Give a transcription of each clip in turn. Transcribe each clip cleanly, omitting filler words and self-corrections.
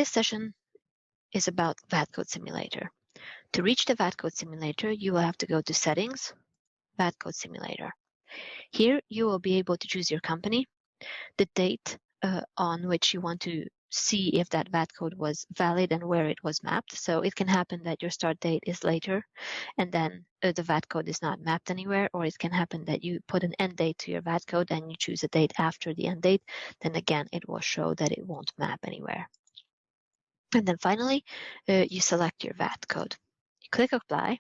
This session is about VAT Code Simulator. To reach the VAT Code Simulator, you will have to go to Settings, VAT Code Simulator. Here, you will be able to choose your company, the date on which you want to see if that VAT code was valid and where it was mapped. So it can happen that your start date is later and then the VAT code is not mapped anywhere, or it can happen that you put an end date to your VAT code and you choose a date after the end date. Then again, it will show that it won't map anywhere. And then finally, you select your VAT code. You click Apply,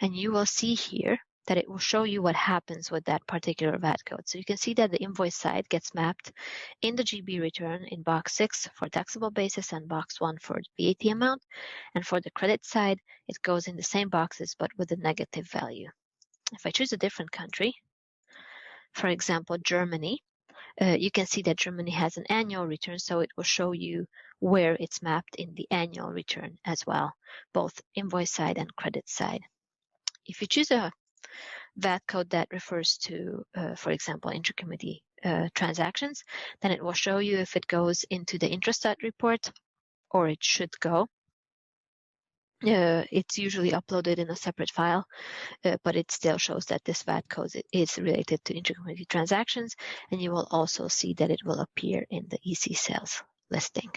and you will see here that it will show you what happens with that particular VAT code. So you can see that the invoice side gets mapped in the GB return in box 6 for taxable basis and box 1 for the VAT amount. And for the credit side, it goes in the same boxes but with a negative value. If I choose a different country, for example, Germany, you can see that Germany has an annual return, so it will show you where it's mapped in the annual return as well, both invoice side and credit side. If you choose a VAT code that refers to, for example, intra-committee transactions, then it will show you if it goes into the Intrastat report, or it should go. It's usually uploaded in a separate file, but it still shows that this VAT code is related to intra-committee transactions, and you will also see that it will appear in the EC sales listing.